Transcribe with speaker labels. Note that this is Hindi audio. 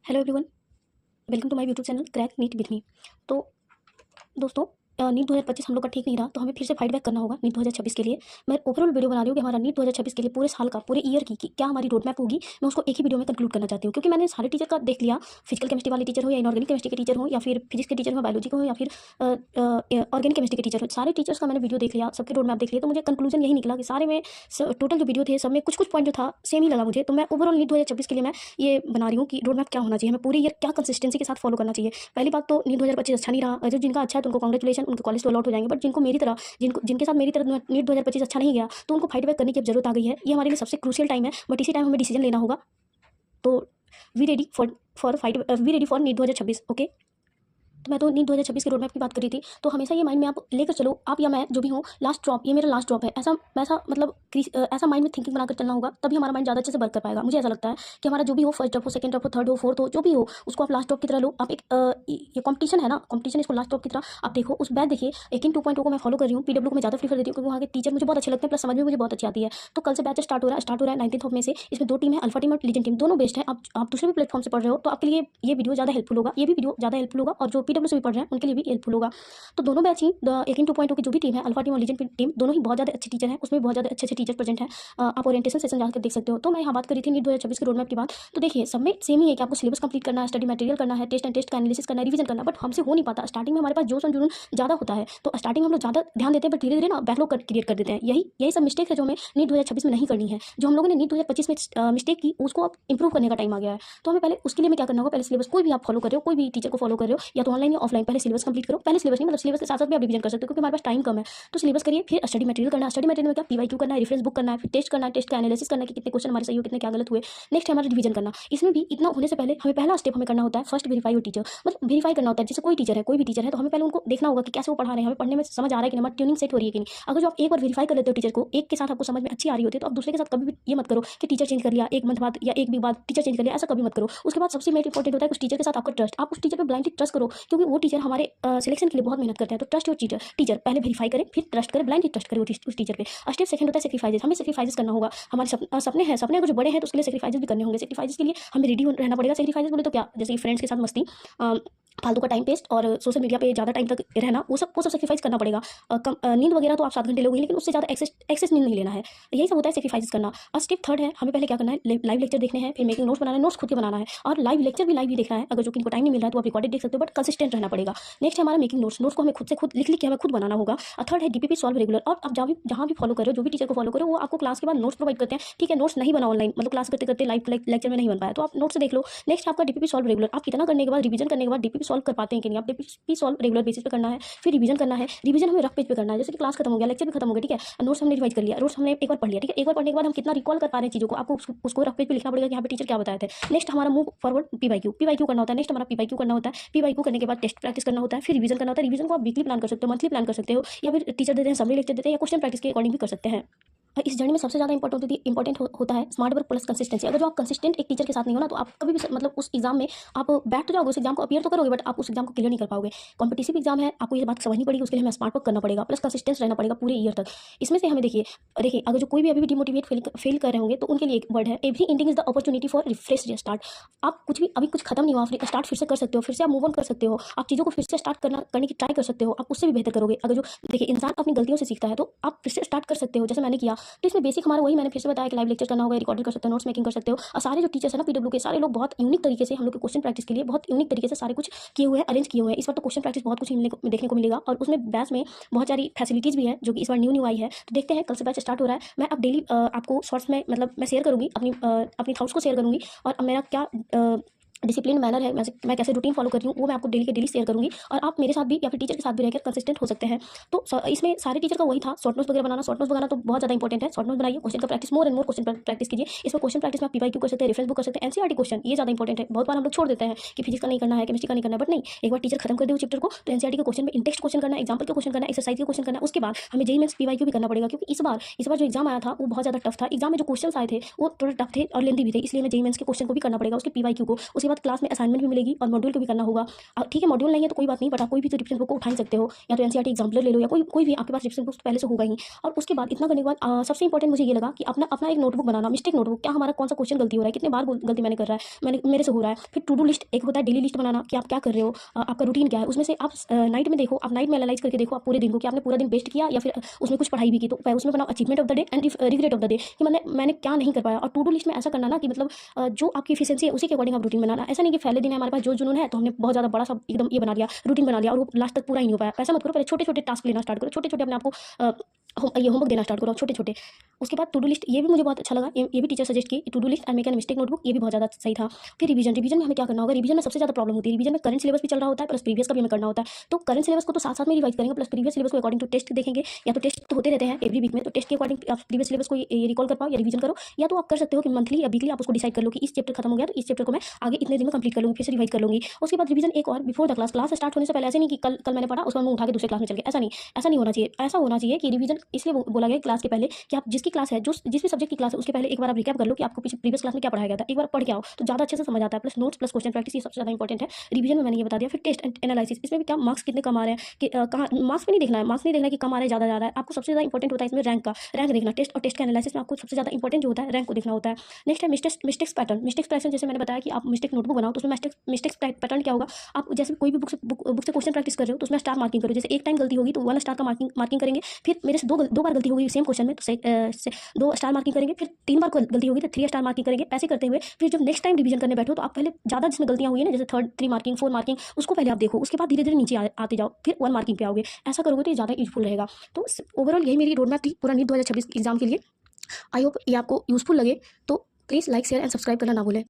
Speaker 1: Hello everyone, welcome to my YouTube channel crack NEET with me. तो दोस्तों, नीट 2025 हम लोग का ठीक नहीं रहा, तो हमें फिर से फाइट बैक करना होगा नीट 2026 के लिए। मैं ओवरऑल वीडियो बना रही हूँ कि हमारा नीट 2026 के लिए पूरे साल का, पूरे ईयर की क्या हमारी रोड मैप होगी। मैं उसको एक ही वीडियो में कंक्लूड करना चाहती हूँ, क्योंकि मैंने सारे टीचर का देख लिया। फिजिकल केमिस्ट्री वाले टीचर हो या इनऑर्गेनिक केमिस्ट्री के टीचर हो या फिर फिजिक्स के टीचर हो, बायोलॉजी को हो या फिर ऑर्गेनिक केमिस्ट्री के टीचर हो, सारे टीचर्स का मैंने वीडियो देख लिया, सबके रोड मैप देख लिया। तो मुझे कंक्लूजन यही निकला कि सारे में टोटल जो वीडियो थे सब में कुछ कुछ पॉइंट जो था सेम ही लगा मुझे। तो मैं ओवरऑल नीट 2026 के लिए मैं ये बना रही हूँ कि रोड मैप क्या होना चाहिए, हमें पूरी ईयर क्या कंसिस्टेंसी के साथ फॉलो करना चाहिए। पहली बात तो नीट 2025 अच्छा नहीं रहा। जो जिनका अच्छा है तो उनको कांग्रेचुलेशन, उनके कॉलेज तो अलॉट हो जाएंगे। बट जिनको मेरी तरह जिनके साथ मेरी तरह नीट 2025 अच्छा नहीं गया, तो उनको फाइट बैक करने की अब जरूरत आ गई है। ये हमारे लिए सबसे क्रूशियल टाइम है, बट इसी टाइम हमें डिसीजन लेना होगा। तो we ready for NEET 2026। Okay, तो मैं तो नीट 2026 के रोड मैप की बात कर रही थी। तो हमेशा ये माइंड में आप लेकर चलो, आप या मैं जो भी हूँ, लास्ट ड्रॉप, ये मेरा लास्ट ड्रॉप है। ऐसा मतलब ऐसा माइंड में थिंकिंग बनाकर चलना होगा, तभी हमारा माइंड ज़्यादा अच्छे से वर्क कर पाएगा। मुझे ऐसा लगता है कि हमारा जो भी हो, फर्स्ट ड्रॉप हो, सेकंड ड्रॉप हो, थर्ड हो, फोर्थ हो, जो भी हो, उसको आप लास्ट ड्रॉप की तरह लो। आप एक ये कॉम्पिटिशन है ना, कॉम्पिटिशन, इसको लास्ट ड्रॉप की तरह आप देखो। उस बैच देखिए, 18 2.0 को मैं फॉलो कर रही हूँ। पीडब्ल्यू को मैं ज़्यादा प्रीफर देती हूँ, क्योंकि वहाँ के टीचर मुझे बहुत अच्छे लगते हैं, प्लस समझ में मुझे बहुत अच्छी आती है। तो कल से बैच स्टार्ट हो रहा है 19 में से। इसमें 2 टीम है, अल्फा टीम और लीजेंड टीम, दोनों बेस्ट है। आप दूसरे भी प्लेटफॉर्म से पढ़ रहे हो तो आपके लिए ये वीडियो ज़्यादा हेल्पफुल होगा, ये भी वीडियो ज़्यादा हेल्पफुल होगा। और जो पीडब्ल्यू से भी पढ़ रहे हैं उनके लिए भी हेल्पफुल होगा। तो दोनों बैच ही 18 2.0 की जो भी टीम है, अल्फा टीम और लीजेंड टीम, दोनों ही बहुत ज़्यादा अच्छे टीचर हैं। उसमें बहुत ज़्यादा अच्छे टीचर प्रेजेंट हैं। आप ओरिएंटेशन सेशन जाकर देख सकते हो। तो मैं यहाँ बात करी थी नीट 2026 के रोड मैप की बात। तो देखिए, सब में सेम ही है कि आपको सिलेबस कंप्लीट करना है, स्टडी मटेरियल करना है, टेस्ट का एनालिसिस करना है, रिवीजन करना है। बट हमसे हो नहीं पाता। स्टार्टिंग में हमारे पास जोश और जुनून ज़्यादा होता है, तो स्टार्टिंग में हम लोग ज़्यादा ध्यान देते हैं, बट धीरे धीरे ना बैकलॉग क्रिएट कर देते हैं। यही सब मिस्टेक है जो हमें नीट 2026 में नहीं करनी है। जो हम लोगों ने नीट 2025 में मिस्टेक की, उसको अब इंप्रूव करने का टाइम आ गया है। तो हमें पहले उसके लिए मैं क्या करना होगा, पहले सिलेबस कोई भी आप फॉलो कर रहे हो, कोई भी टीचर को फॉलो कर रहे हो, या तो ऑनलाइन या ऑफलाइन, पहले सिलेबस कंप्लीट करो। पहले सिलेबस नहीं, मतलब सिलेबस के साथ साथ भी आप रिवीजन कर सकते हो, क्योंकि हमारे पास टाइम कम है। तो सिलेबस करिए, फिर स्टडी मटेरियल करना है। स्टडी मटेरियल में क्या, पीवाईक्यू करना है, रेफरेंस बुक करना है, फिर टेस्ट करना है, टेस्ट का एनालिसिस करना है कि कितने क्वेश्चन हमारे सही हुए, कितने क्या गलत हुए। नेक्स्ट है हमारा रिवीजन करना। इसमें भी इतना होने से पहले हमें पहला स्टेप हमें करना होता है, फर्स्ट वेरीफाई योर टीचर। मतलब वेरीफाई करना होता है। जैसे कोई टीचर है, कोई भी टीचर है, तो हमें पहले उनको देखना होगा कि कैसे वो पढ़ा रहे हैं, हमें पढ़ने में समझ आ रहा है कि नहीं, हमारी ट्यूनिंग सेट हो रही है कि नहीं। अगर जो आप एक बार वेरीफाई कर लेते हो टीचर को, एक के साथ आपको समझ में अच्छी आ रही होती है, तो आप दूसरे के साथ कभी भी ये मत करो कि टीचर चेंज कर लिया, एक मंथ बाद या एक वीक बाद टीचर चेंज कर लिया, ऐसा कभी मत करो। उसके बाद सबसे मेन इंपॉर्टेंट होता है उस टीचर के साथ आपका ट्रस्ट। आप उस टीचर पर ब्लाइंडली ट्रस्ट करो, क्योंकि वो टीचर हमारे सिलेक्शन के लिए बहुत मेहनत करते हैं। तो ट्रस्ट योर टीचर पहले वेरीफाई करें, फिर ट्रस्ट करें, ब्लाइंडली ट्रस्ट करें उस टीचर पे। स्टेप सेकंड होता है सेक्रीफाइसेस। हमें सेक्रीफाइसेस करना होगा। हमारे सपने अगर जो बड़े हैं तो उसके लिए सेक्रीफाइसेस भी करने होंगे। सेक्रीफाइसेस के लिए हमें रेडी रहना पड़ेगा। सेक्रीफाइसेस बोले तो क्या, जैसे कि फ्रेंड्स के साथ मस्ती, फालतू का टाइम वेस्ट और सोशल मीडिया पे ज़्यादा टाइम तक रहना, वो सब सेक्रीफाइस करना पड़ेगा। नींद वगैरह तो आप 7 घंटे लोगे, लेकिन उससे ज़्यादा एक्सेस नींद नहीं लेना है। यही सब होता है सेक्रीफाइस करना। और स्टेप थर्ड है, हमें पहले क्या करना है, लाइव लेक्चर देखने हैं, फिर मेकिंग नोट्स बनाना है, नोट्स खुद के बनाना है, और लाइव लेक्चर भी लाइव ही देखना है। अगर जो किनको टाइम नहीं मिल रहा है तो आप रिकॉर्डेड देख सकते हो, बट कंसिस्टेंट रहना पड़ेगा। नेक्स्ट है हमारा मेकिंग नोट्स को हमें खुद से खुद लिख के हमें खुद बनाना होगा। और थर्ड है डीपीपी सॉल्व रेगुलर। और आप जहाँ भी फॉलो करो, जो भी टीचर को फॉलो करो, वो आपको क्लास के बाद नोट्स प्रोवाइड करते हैं। ठीक है, नोट्स नहीं बना ऑनलाइन, मतलब क्लास करते करते लाइव लेक्चर में नहीं बन पाया, तो आप नोट्स से देख लो। नेक्स्ट आपका डीपीपी सॉल्व रेगुलर। आप कितना करने के बाद, रिवीजन करने के बाद डीपीपी सॉल्व कर पाते हैं कि नहीं, आप डीपीपी सॉल्व रेगुलर बेसिस पे करना है। फिर रिवीजन करना है। रिवीजन हमें रफ पेज पे करना है। जैसे कि क्लास खत्म हो गया, लेक्चर भी खत्म हो गया, ठीक है, नोट्स हमने रिवाइज कर लिया, नोट्स हमने एक बार पढ़ लिया, ठीक है, एक बार पढ़ने के बाद हम कितना रिकॉल कर पा रहे हैं चीज़ों को, आपको उसको रफ पेज पे लिखना पड़ेगा कि यहाँ पे टीचर क्या बताए थे। नेक्स्ट हमारा मूव फॉरवर्ड पीवाईक्यू करना होता है। नेक्स्ट हमारा पीवाईक्यू करना होता है। पीवाईक्यू करने के बाद टेस्ट प्रैक्टिस करना होता है, फिर रिवीजन करना होता है। रिवीजन को आप वीकली प्लान कर सकते हो, मंथली प्लान कर सकते हो, या फिर टीचर देते हैं समरी लेक्चर देते हैं, या क्वेश्चन प्रैक्टिस के अकॉर्डिंग भी कर सकते हैं। और इस जर्नी में सबसे ज़्यादा इंपॉर्टेंट होता है स्मार्ट वर्क प्लस कंसिस्टेंसी। अगर जो आप कंसिस्टेंट एक टीचर के साथ नहीं हो ना, तो आप कभी भी मतलब उस एग्जाम में आप बैठ तो जाओगे, उस एग्जाम को अपीयर तो करोगे, बट आप उस एग्जाम को क्लियर नहीं कर पाओगे। कॉम्पिटिटिव एग्जाम है, आपको ये बात समझनी पड़ेगी, उसके लिए हमें स्मार्ट वर्क करना पड़ेगा, प्लस कंसिस्टेंस रहना पड़ेगा पूरे ईयर तक। इसमें से हमें देखिए अगर जो कोई भी अभी भी डिमोटिवेट फेल कर रहे होंगे, तो उनके लिए एक वर्ड है, every ending is the opportunity for refresh start. आप अभी कुछ खत्म नहीं हुआ, फिर स्टार्ट फिर से कर सकते हो, फिर से आप मूव ऑन कर सकते हो, आप चीज़ों को फिर से स्टार्ट करने की ट्राई कर सकते हो, आप उससे भी बेहतर करोगे। अगर जो देखिए इंसान अपनी गलतियों से सीखता है, तो आप फिर से स्टार्ट कर सकते हो, जैसे मैंने किया। तो इसमें बेसिक हमारा वही मैंने फिर से बताया कि लाइव लेक्चर करना होगा, रिकॉर्डिंग कर सकते हो, नोट्स मेकिंग कर सकते हो। और सारे जो टीचर्स हैं ना पीडब्ल्यू के, सारे लोग बहुत यूनिक तरीके से हम लोग के क्वेश्चन प्रैक्टिस के लिए बहुत यूनिक तरीके से सारे कुछ किए हुए हैं, अरेंज किए हुए हैं। इस बार तो क्वेश्चन प्रैक्टिस बहुत कुछ देखने को मिलेगा, और उसमें बैच में बहुत सारी फैसिलिटीज़ भी है जो कि इस बार न्यू आई है। तो देखते हैं, कल से बैच स्टार्ट हो रहा है। मैं अब डेली आपको शॉर्ट्स में, मतलब मैं शेयर करूँगी अपनी थॉट्स को शेयर करूँगी, और मेरा क्या डिसिप्लिन मैनर है, मैं कैसे रूटीन फॉलो कर रही हूँ, वो मैं आपको डेली के डेली शेयर करूँगी। और आप मेरे साथ भी या फिर टीचर के साथ भी रहकर कंसिस्टेंट हो सकते हैं। तो इसमें सारे टीचर का वही था, शॉर्ट नोट्स वगैरह बनाना। शॉर्ट नोट्स बनाना तो बहुत ज़्यादा इंपॉर्टेंट है। शॉर्ट नोट्स बनाइए, क्वेश्चन का practice, more and more question practice कीजिए। इसमें क्वेश्चन प्रैक्टिस में आप पीवाईक्यू कर सकते हैं, रेफरेंस बुक कर सकते हैं, एनसीईआरटी क्वेश्चन, ये ज़्यादा इंपॉर्टेंट है। बहुत बार हम लोग छोड़ देते हैं कि फिजिक्स का नहीं करना है, केमिस्ट्री का नहीं करना है, बट नहीं, एक बार टीचर खत्म कर दे उस चैप्टर को, तो एनसीईआरटी के क्वेश्चन में इंटेक्स्ट क्वेश्चन करना है, एग्जाम्पल के क्वेश्चन करना है, एक्सरसाइज के क्वेश्चन करना है। उसके बाद हमें जेईई मेंस पीवाईक्यू भी करना पड़ेगा, क्योंकि इस बार जो एग्जाम आया था वो बहुत ज़्यादा टफ था। एग्जाम में जो क्वेश्चन आए थे वो थोड़ा टफ थे और लेंदी भी थे, इसलिए हमें जेईई मेंस के क्वेश्चन को भी करना पड़ेगा, उसके पीवाईक्यू को, उसके उसके बाद क्लास में असाइनमेंट भी मिलेगी और मॉड्यूल को भी करना होगा। ठीक है, मॉड्यूल नहीं है तो कोई बात नहीं, बट आप कोई भी तो रिविजन बुक को उठा ही सकते हो, या तो एनसीईआरटी एग्जाम्पलर ले लो, या कोई भी आपके पास रिविजन बुक पहले से होगा ही। और उसके बाद इतना करने के बाद सबसे इंपॉर्टेंट मुझे ये लगा कि अपना अपना एक नोटबुक बनाना, मिस्टेक नोटबुक, क्या हमारा कौन सा क्वेश्चन गलती हो रहा है, कितने बार गलती मैंने कर रहा है, मेरे से हो रहा है। फिर टू डू लिस्ट एक होता है, डेली लिस्ट बनाना कि आप क्या कर रहे हो, आपका रूटीन क्या है, उसमें से आप नाइट में देखो, आप नाइट में एनालाइज करके देखो आप पूरे दिन को कि आपने पूरा दिन वेस्ट किया या फिर उसमें कुछ पढ़ाई भी की। तो उसमें बनाओ achievement of the day and regret of the day कि मैंने क्या नहीं कर पाया। और टू डू लिस्ट में ऐसा करना ना कि मतलब जो आपकी एफिशिएंसी है उसी के अकॉर्डिंग आप रूटीन बनाना। ऐसा नहीं कि पहले दिन है हमारे पास जो जुनून है तो हमने बहुत ज़्यादा बड़ा सा एकदम ये बना लिया, रूटीन बना लिया और वो लास्ट तक पूरा ही नहीं हो पाया। ऐसा मत करो, पहले छोटे छोटे टास्क लेना स्टार्ट करो, छोटे छोटे अपने आपको ये होमवर्क देना स्टार्ट करो छोटे छोटे। उसके बाद टू डू लिस्ट, ये भी मुझे बहुत अच्छा लगा, ये भी टीचर सजेस्ट की to do list and make an mistake notebook, ये भी बहुत ज़्यादा सही था। फिर रिवीजन में हमें क्या करना होगा, रिवीजन में सबसे ज़्यादा प्रॉब्लम होती है, रिवीजन में करंट सिलेबस भी चल रहा होता है प्लस प्रीवियस का भी हमें करना होता है। तो करंट सिलेबस को तो साथ साथ में रिवाइज करेंगे प्लस प्रीवियस सिलेबस को अकॉर्डिंग टू टेस्ट देखेंगे, या तो टेस्ट तो होते रहते हैं एवरी वीक में, तो टेस्ट के अकॉर्डिंग आप प्रीवियस सिलेबस को ये रिकॉल कर पाओ या रिवीजन करो। या तो आप कर सकते हो कि मंथली या वीकली आप उसको डिसाइड कर लो कि इस चैप्टर खत्म हो गया तो इस चैप्टर को मैं आगे इतने दिन में कंप्लीट कर लूँगी, फिर से रिवाइज कर लूँगी। उसके बाद रिवीजन एक और बिफोर द क्लास स्टार्ट होने से पहले, ऐसे नहीं कि कल मैंने पढ़ा उसको मैं उठा के दूसरे क्लास में चल गया, ऐसा नहीं होना चाहिए। ऐसा होना चाहिए कि रिवीजन इसलिए बोला गया क्लास के पहले कि आप जिसकी क्लास है, जिस भी सब्जेक्ट की क्लास है उसके पहले एक बार आप रिकैप कर लो कि आपको पीछे प्रीवियस क्लास में क्या पढ़ाया गया था, एक बार पढ़ के आओ तो ज़्यादा अच्छे से समझ आता है। Plus notes plus question practice, ये सबसे ज़्यादा इंपॉर्टेंट है रिवीजन में, मैंने ये बता दिया। फिर टेस्ट एंड एनालिसिस, इसमें भी क्या मार्क्स कितने कम आ रहे हैं कि कहाँ, मार्क्स भी नहीं देखना है, मार्क्स नहीं देखना है कि कम आ रहा है ज़्यादा जा रहा है, आपको सबसे ज़्यादा इंपॉर्टेंट होता है इसमें रैंक देखना। टेस्ट और टेस्ट के एनालिसिस में आपको सबसे ज़्यादा इंपॉर्टेंट जो होता है रैंक को देखना होता है। नेक्स्ट है मिस्टेक्स पैटर्न, जैसे मैंने बताया कि आप मिस्टेक नोटबुक बनाओ तो उसमें मिस्टेक्स पैटर्न क्या होगा, आप जैसे कोई भी बुक से क्वेश्चन प्रैक्टिस कर रहे हो तो उसमें स्टार मार्किंग करो। जैसे एक टाइम गलती होगी तो 1 स्टार का मार्किंग करेंगे, फिर मेरे से दो बार गलती होगी सेम क्वेश्चन में तो 2 स्टार मार्किंग करेंगे, फिर 3 बार गलती होगी तो 3 स्टार मार्किंग करेंगे। ऐसे करते हुए फिर जब नेक्स्ट टाइम रिवीजन करने बैठो तो आप पहले ज़्यादा जिसमें गलतियाँ हुई है ना, जैसे 3 मार्किंग 4 मार्किंग, उसको पहले आप देखो, उसके बाद धीरे धीरे नीचे आते जाओ, फिर 1 मार्किंग पे आओगे। ऐसा करोगे तो ये ज़्यादा यूजफुल रहेगा। तो ओवरऑल यही मेरी रोड मैप थी पूरा नीट 2026 एग्जाम के लिए। आई होप ये आपको यूजफुल लगे, तो please like share and subscribe करना ना भूलें।